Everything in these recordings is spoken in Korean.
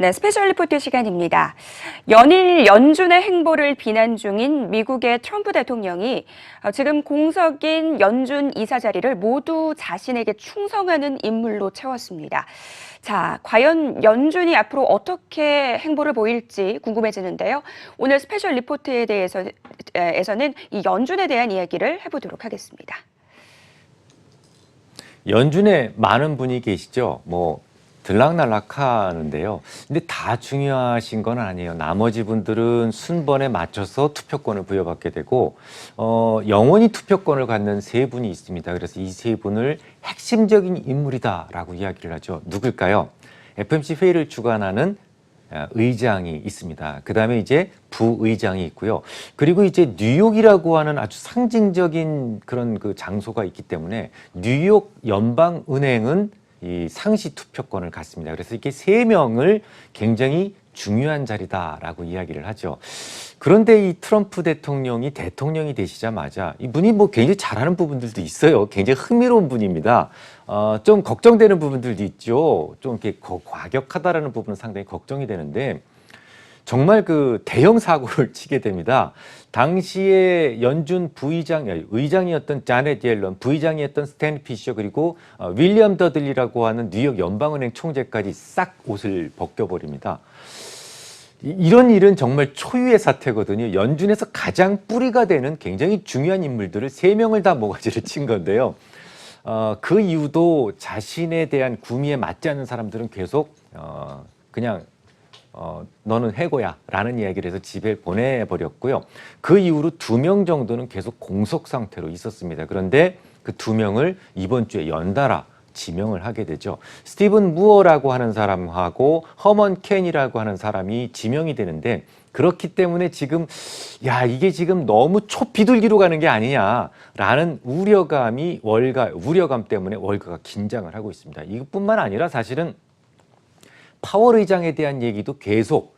네, 스페셜 리포트 시간입니다. 연일 연준의 행보를 비난 중인 미국의 트럼프 대통령이 지금 공석인 연준 이사 자리를 모두 자신에게 충성하는 인물로 채웠습니다. 자, 과연 연준이 앞으로 어떻게 행보를 보일지 궁금해지는데요. 오늘 스페셜 리포트에 대해서는 이 연준에 대한 이야기를 해보도록 하겠습니다. 연준에 많은 분이 계시죠. 들락날락 하는데요. 근데 다 중요하신 건 아니에요. 나머지 분들은 순번에 맞춰서 투표권을 부여받게 되고, 영원히 투표권을 갖는 세 분이 있습니다. 그래서 이 세 분을 핵심적인 인물이다라고 이야기를 하죠. 누굴까요? FOMC 회의를 주관하는 의장이 있습니다. 그 다음에 이제 부의장이 있고요. 그리고 이제 뉴욕이라고 하는 아주 상징적인 그런 그 장소가 있기 때문에 뉴욕 연방은행은 이 상시 투표권을 갖습니다. 그래서 이렇게 세 명을 굉장히 중요한 자리다라고 이야기를 하죠. 그런데 이 트럼프 대통령이 되시자마자 이분이 굉장히 잘하는 부분들도 있어요. 굉장히 흥미로운 분입니다. 좀 걱정되는 부분들도 있죠. 좀 이렇게 과격하다라는 부분은 상당히 걱정이 되는데 정말 그 대형 사고를 치게 됩니다. 당시에 연준 의장이었던 자넷 옐런, 부의장이었던 스탠리 피셔, 그리고 윌리엄 더들리라고 하는 뉴욕 연방은행 총재까지 싹 옷을 벗겨버립니다. 이런 일은 정말 초유의 사태거든요. 연준에서 가장 뿌리가 되는 굉장히 중요한 인물들을 세 명을 다 모가지를 친 건데요. 그 이유도 자신에 대한 구미에 맞지 않는 사람들은 계속 그냥 너는 해고야 라는 이야기를 해서 집에 보내버렸고요. 그 이후로 2명 정도는 계속 공석 상태로 있었습니다. 그런데 그 2명을 이번 주에 연달아 지명을 하게 되죠. 스티븐 무어라고 하는 사람하고 허먼 켄이라고 하는 사람이 지명이 되는데, 그렇기 때문에 지금 이게 지금 너무 초비둘기로 가는 게 아니냐라는 우려감 때문에 월가가 긴장을 하고 있습니다. 이것뿐만 아니라 사실은 파월 의장에 대한 얘기도 계속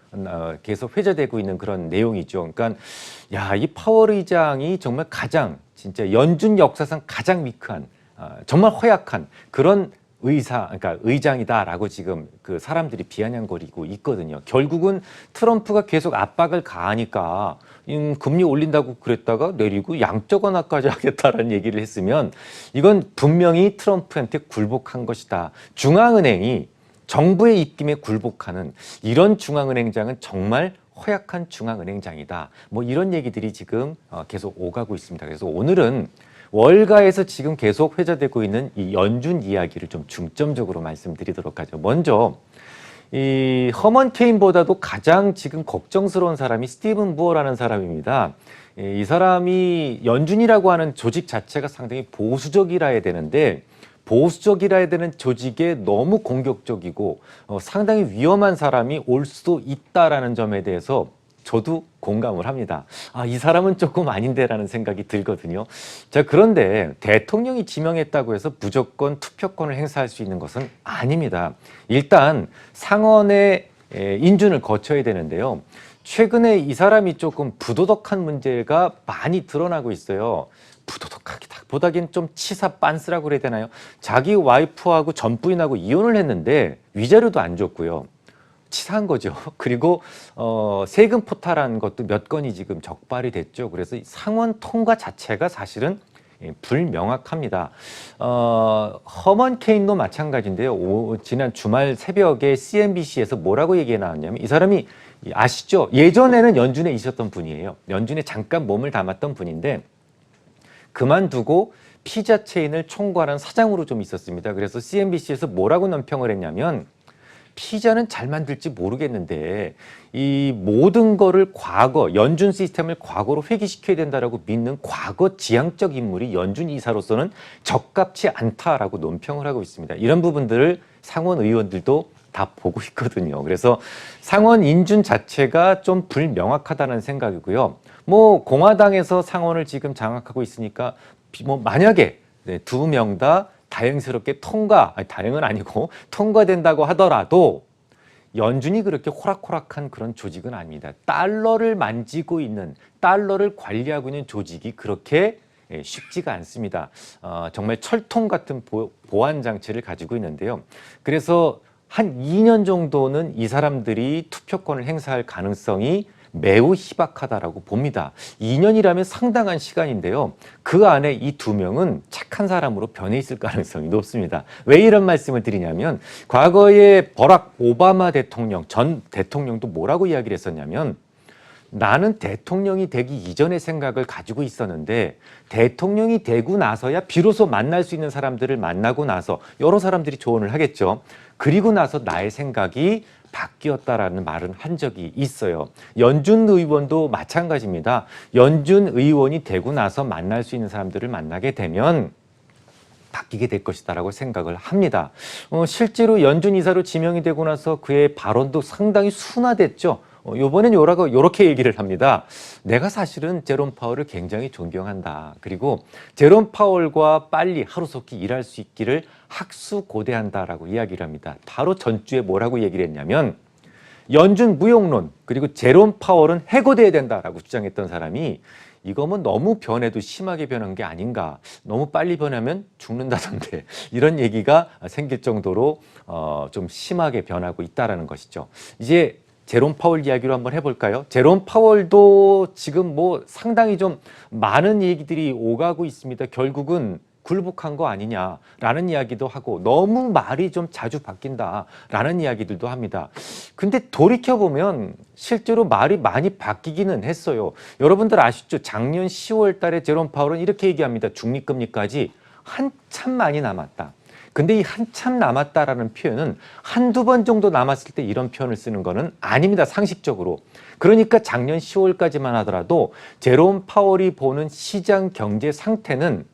회자되고 있는 그런 내용이죠. 그러니까 이 파월 의장이 정말 진짜 연준 역사상 가장 위크한, 정말 허약한 그런 그러니까 의장이다라고 지금 그 사람들이 비아냥거리고 있거든요. 결국은 트럼프가 계속 압박을 가하니까 금리 올린다고 그랬다가 내리고 양적 완화까지 하겠다라는 얘기를 했으면 이건 분명히 트럼프한테 굴복한 것이다. 중앙은행이 정부의 입김에 굴복하는 이런 중앙은행장은 정말 허약한 중앙은행장이다. 이런 얘기들이 지금 계속 오가고 있습니다. 그래서 오늘은 월가에서 지금 계속 회자되고 있는 이 연준 이야기를 좀 중점적으로 말씀드리도록 하죠. 먼저 이 허먼 케인보다도 가장 지금 걱정스러운 사람이 스티븐 무어라는 사람입니다. 이 사람이 연준이라고 하는 조직 자체가 상당히 보수적이라 해야 되는데, 보수적이라 해야 되는 조직에 너무 공격적이고 상당히 위험한 사람이 올 수도 있다라는 점에 대해서 저도 공감을 합니다. 이 사람은 조금 아닌데라는 생각이 들거든요. 자, 그런데 대통령이 지명했다고 해서 무조건 투표권을 행사할 수 있는 것은 아닙니다. 일단 상원의 인준을 거쳐야 되는데요. 최근에 이 사람이 조금 부도덕한 문제가 많이 드러나고 있어요. 부도덕하기보다는 좀 치사 빤스라고 그래야 되나요? 자기 와이프하고 전 부인하고 이혼을 했는데 위자료도 안 줬고요. 치사한 거죠. 그리고 세금 포탈한 것도 몇 건이 지금 적발이 됐죠. 그래서 상원 통과 자체가 사실은 불명확합니다. 허먼 케인도 마찬가지인데요. 지난 주말 새벽에 CNBC에서 뭐라고 얘기가 나왔냐면, 이 사람이 아시죠? 예전에는 연준에 있었던 분이에요. 연준에 잠깐 몸을 담았던 분인데 그만두고 피자 체인을 총괄한 사장으로 좀 있었습니다. 그래서 CNBC에서 뭐라고 논평을 했냐면, 피자는 잘 만들지 모르겠는데 이 모든 거를 연준 시스템을 과거로 회귀시켜야 된다라고 믿는 과거 지향적 인물이 연준 이사로서는 적합치 않다라고 논평을 하고 있습니다. 이런 부분들을 상원 의원들도 다 보고 있거든요. 그래서 상원 인준 자체가 좀 불명확하다는 생각이고요. 공화당에서 상원을 지금 장악하고 있으니까 만약에 2명 다 다행스럽게 다행은 아니고 통과된다고 하더라도 연준이 그렇게 호락호락한 그런 조직은 아닙니다. 달러를 만지고 있는, 달러를 관리하고 있는 조직이 그렇게 쉽지가 않습니다. 정말 철통 같은 보안 장치를 가지고 있는데요. 그래서 한 2년 정도는 이 사람들이 투표권을 행사할 가능성이 매우 희박하다라고 봅니다. 2년이라면 상당한 시간인데요. 그 안에 이 두 명은 착한 사람으로 변해 있을 가능성이 높습니다. 왜 이런 말씀을 드리냐면 과거에 버락 오바마 대통령, 전 대통령도 뭐라고 이야기를 했었냐면 나는 대통령이 되기 이전의 생각을 가지고 있었는데 대통령이 되고 나서야 비로소 만날 수 있는 사람들을 만나고 나서 여러 사람들이 조언을 하겠죠. 그리고 나서 나의 생각이 바뀌었다라는 말은 한 적이 있어요. 연준 의원도 마찬가지입니다. 연준 의원이 되고 나서 만날 수 있는 사람들을 만나게 되면 바뀌게 될 것이다라고 생각을 합니다. 실제로 연준 이사로 지명이 되고 나서 그의 발언도 상당히 순화됐죠. 요번엔 요렇게 얘기를 합니다. 내가 사실은 제롬 파월을 굉장히 존경한다. 그리고 제롬 파월과 빨리 하루속히 일할 수 있기를 학수고대한다라고 이야기를 합니다. 바로 전주에 뭐라고 얘기를 했냐면 연준 무용론 그리고 제롬 파월은 해고돼야 된다라고 주장했던 사람이 이거 뭐 너무 변해도 심하게 변한 게 아닌가. 너무 빨리 변하면 죽는다던데 이런 얘기가 생길 정도로 좀 심하게 변하고 있다라는 것이죠. 이제 제롬 파월 이야기로 한번 해볼까요? 제롬 파월도 지금 뭐 상당히 좀 많은 얘기들이 오가고 있습니다. 결국은 굴복한 거 아니냐라는 이야기도 하고 너무 말이 좀 자주 바뀐다라는 이야기들도 합니다. 근데 돌이켜보면 실제로 말이 많이 바뀌기는 했어요. 여러분들 아시죠? 작년 10월 달에 제롬 파월은 이렇게 얘기합니다. 중립금리까지 한참 많이 남았다. 근데 이 한참 남았다라는 표현은 한두 번 정도 남았을 때 이런 표현을 쓰는 거는 아닙니다. 상식적으로. 그러니까 작년 10월까지만 하더라도 제롬 파월이 보는 시장 경제 상태는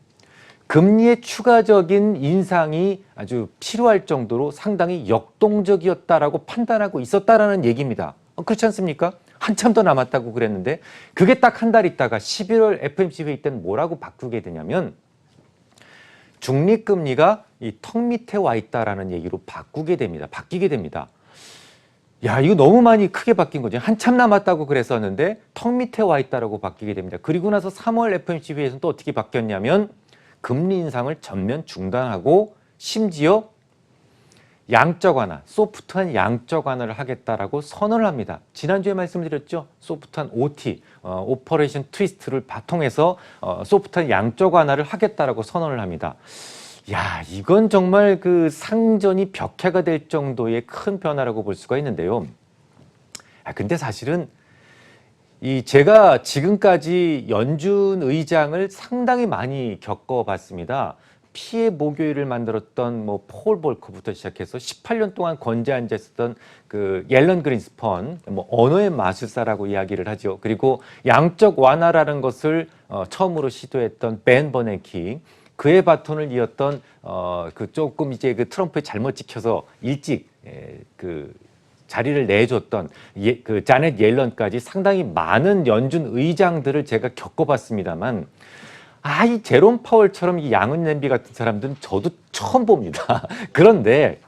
금리의 추가적인 인상이 아주 필요할 정도로 상당히 역동적이었다라고 판단하고 있었다라는 얘기입니다. 그렇지 않습니까? 한참 더 남았다고 그랬는데 그게 딱 한 달 있다가 11월 FOMC 회의 때는 뭐라고 바꾸게 되냐면 중립금리가 이 턱 밑에 와 있다라는 얘기로 바뀌게 됩니다. 야, 이거 너무 많이 크게 바뀐 거죠. 한참 남았다고 그랬었는데 턱 밑에 와 있다라고 바뀌게 됩니다. 그리고 나서 3월 FOMC 회의에서는 또 어떻게 바뀌었냐면 금리 인상을 전면 중단하고 심지어 양적 완화, 소프트한 양적 완화를 하겠다라고 선언을 합니다. 지난주에 말씀드렸죠. 소프트한 OT, 오퍼레이션 트위스트를 바통해서 소프트한 양적 완화를 하겠다라고 선언을 합니다. 야, 이건 정말 그 상전이 벽해가 될 정도의 큰 변화라고 볼 수가 있는데요. 근데 사실은 제가 지금까지 연준 의장을 상당히 많이 겪어봤습니다. 피해 목요일을 만들었던 뭐 폴 볼커부터 시작해서 18년 동안 건재 앉아 있었던 그 옐런 그린스펀, 뭐 언어의 마술사라고 이야기를 하죠. 그리고 양적 완화라는 것을 처음으로 시도했던 벤 버냉키, 그의 바톤을 이었던 그 조금 이제 그 트럼프에 잘못 찍혀서 일찍 그 자리를 내줬던 그 자넷 옐런까지 상당히 많은 연준 의장들을 제가 겪어봤습니다만 이 제롬 파월처럼 이 양은 냄비 같은 사람들은 저도 처음 봅니다. 그런데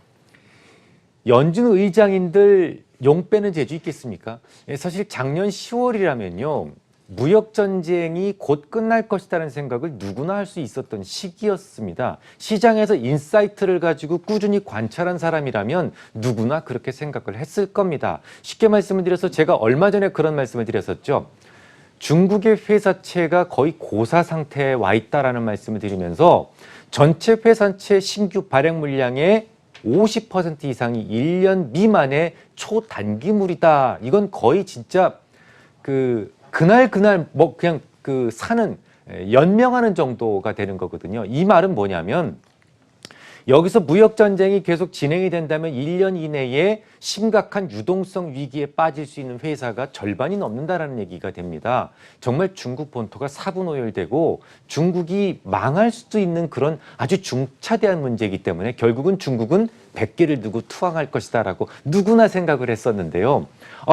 연준 의장인들 용 빼는 재주 있겠습니까? 사실 작년 10월이라면요. 무역전쟁이 곧 끝날 것이라는 생각을 누구나 할 수 있었던 시기였습니다. 시장에서 인사이트를 가지고 꾸준히 관찰한 사람이라면 누구나 그렇게 생각을 했을 겁니다. 쉽게 말씀을 드려서 제가 얼마 전에 그런 말씀을 드렸었죠. 중국의 회사채가 거의 고사 상태에 와 있다라는 말씀을 드리면서 전체 회사채 신규 발행 물량의 50% 이상이 1년 미만의 초단기물이다. 이건 거의 진짜 그날 뭐 그냥 사는 연명하는 정도가 되는 거거든요. 이 말은 뭐냐면 여기서 무역전쟁이 계속 진행이 된다면 1년 이내에 심각한 유동성 위기에 빠질 수 있는 회사가 절반이 넘는다라는 얘기가 됩니다. 정말 중국 본토가 사분오열되고 중국이 망할 수도 있는 그런 아주 중차대한 문제이기 때문에 결국은 중국은 100개를 두고 투항할 것이다라고 누구나 생각을 했었는데요.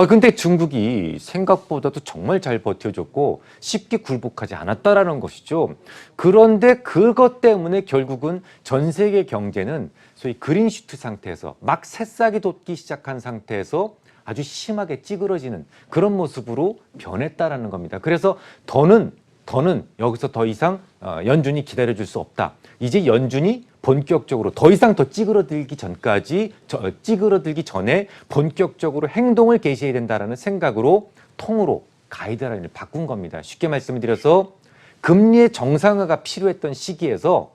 근데 중국이 생각보다도 정말 잘 버텨줬고 쉽게 굴복하지 않았다라는 것이죠. 그런데 그것 때문에 결국은 전 세계 경제는 소위 그린슈트 상태에서 막 새싹이 돋기 시작한 상태에서 아주 심하게 찌그러지는 그런 모습으로 변했다라는 겁니다. 그래서 더는 여기서 더 이상 연준이 기다려줄 수 없다. 이제 연준이 본격적으로 더 이상 더 찌그러들기 전에 본격적으로 행동을 개시해야 된다라는 생각으로 통으로 가이드라인을 바꾼 겁니다. 쉽게 말씀을 드려서 금리의 정상화가 필요했던 시기에서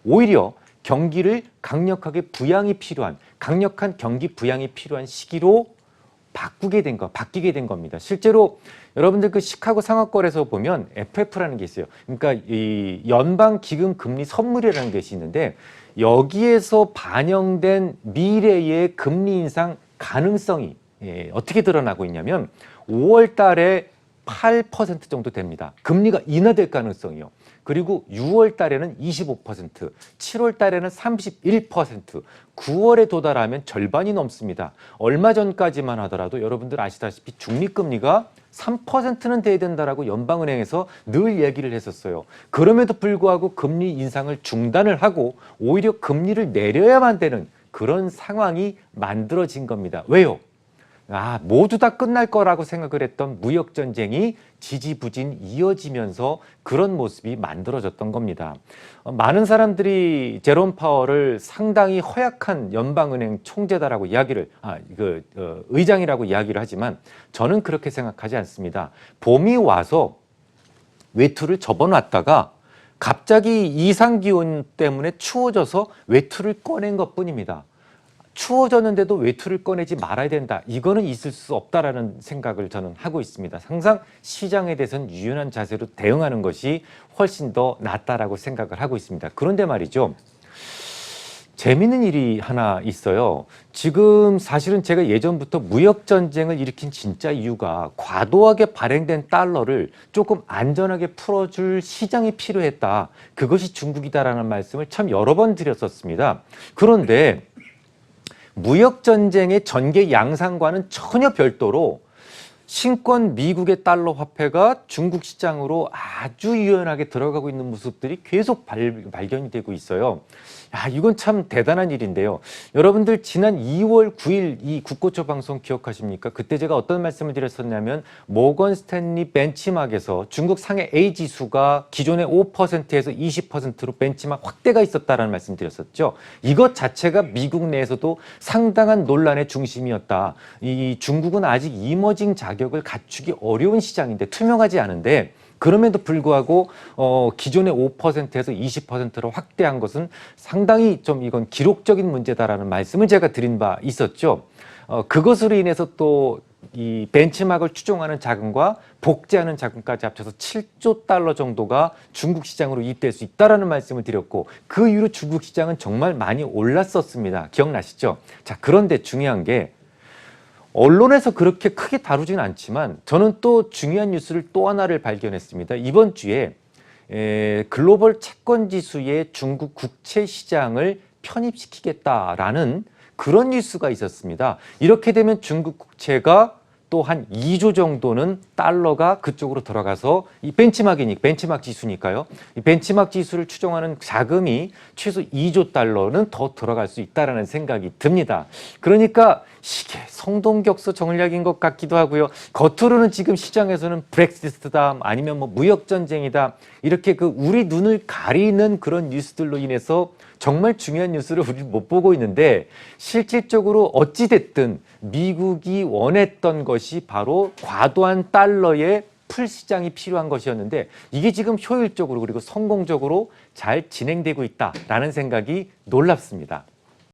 오히려 경기를 강력하게 부양이 필요한, 강력한 경기 부양이 필요한 시기로 바뀌게 된 겁니다. 실제로 여러분들 그 시카고 상하권에서 보면 FF라는 게 있어요. 그러니까 이 연방 기금 금리 선물이라는 것이 있는데 여기에서 반영된 미래의 금리 인상 가능성이 어떻게 드러나고 있냐면 5월 달에 8% 정도 됩니다. 금리가 인하될 가능성이요. 그리고 6월 달에는 25%, 7월 달에는 31%, 9월에 도달하면 절반이 넘습니다. 얼마 전까지만 하더라도 여러분들 아시다시피 중립금리가 3%는 돼야 된다라고 연방은행에서 늘 얘기를 했었어요. 그럼에도 불구하고 금리 인상을 중단을 하고 오히려 금리를 내려야만 되는 그런 상황이 만들어진 겁니다. 왜요? 모두 다 끝날 거라고 생각을 했던 무역전쟁이 지지부진 이어지면서 그런 모습이 만들어졌던 겁니다. 많은 사람들이 제롬 파월을 상당히 허약한 연방은행 총재다라고 의장이라고 이야기를 하지만 저는 그렇게 생각하지 않습니다. 봄이 와서 외투를 접어놨다가 갑자기 이상기온 때문에 추워져서 외투를 꺼낸 것뿐입니다. 추워졌는데도 외투를 꺼내지 말아야 된다. 이거는 있을 수 없다라는 생각을 저는 하고 있습니다. 항상 시장에 대해서는 유연한 자세로 대응하는 것이 훨씬 더 낫다라고 생각을 하고 있습니다. 그런데 말이죠. 재미있는 일이 하나 있어요. 지금 사실은 제가 예전부터 무역전쟁을 일으킨 진짜 이유가 과도하게 발행된 달러를 조금 안전하게 풀어줄 시장이 필요했다. 그것이 중국이다라는 말씀을 참 여러 번 드렸었습니다. 그런데 무역전쟁의 전개 양상과는 전혀 별도로 신권 미국의 달러 화폐가 중국 시장으로 아주 유연하게 들어가고 있는 모습들이 계속 발견이 되고 있어요. 이건 참 대단한 일인데요. 여러분들 지난 2월 9일 이 국고초 방송 기억하십니까? 그때 제가 어떤 말씀을 드렸었냐면 모건 스탠리 벤치마크에서 중국 상해 A 지수가 기존의 5%에서 20%로 벤치마크 확대가 있었다라는 말씀 드렸었죠. 이것 자체가 미국 내에서도 상당한 논란의 중심이었다. 이 중국은 아직 이머징 자격을 갖추기 어려운 시장인데 투명하지 않은데 그럼에도 불구하고 기존의 5%에서 20%로 확대한 것은 상당히 좀 이건 기록적인 문제다라는 말씀을 제가 드린 바 있었죠. 그것으로 인해서 또 이 벤치마크를 추종하는 자금과 복제하는 자금까지 합쳐서 7조 달러 정도가 중국 시장으로 이입될 수 있다라는 말씀을 드렸고 그 이후로 중국 시장은 정말 많이 올랐었습니다. 기억나시죠? 자, 그런데 중요한 게 언론에서 그렇게 크게 다루지는 않지만 저는 또 중요한 뉴스를 또 하나를 발견했습니다. 이번 주에 글로벌 채권 지수의 중국 국채 시장을 편입시키겠다라는 그런 뉴스가 있었습니다. 이렇게 되면 중국 국채가 또 한 2조 정도는 달러가 그쪽으로 들어가서 이 벤치마크 지수니까요. 이 벤치마크 지수를 추종하는 자금이 최소 2조 달러는 더 들어갈 수 있다라는 생각이 듭니다. 그러니까 이게 성동격서 전략인 것 같기도 하고요. 겉으로는 지금 시장에서는 브렉시트다 아니면 뭐 무역전쟁이다 이렇게 그 우리 눈을 가리는 그런 뉴스들로 인해서 정말 중요한 뉴스를 우리는 못 보고 있는데 실질적으로 어찌됐든 미국이 원했던 것이 바로 과도한 달러의 풀시장이 필요한 것이었는데 이게 지금 효율적으로 그리고 성공적으로 잘 진행되고 있다라는 생각이 놀랍습니다.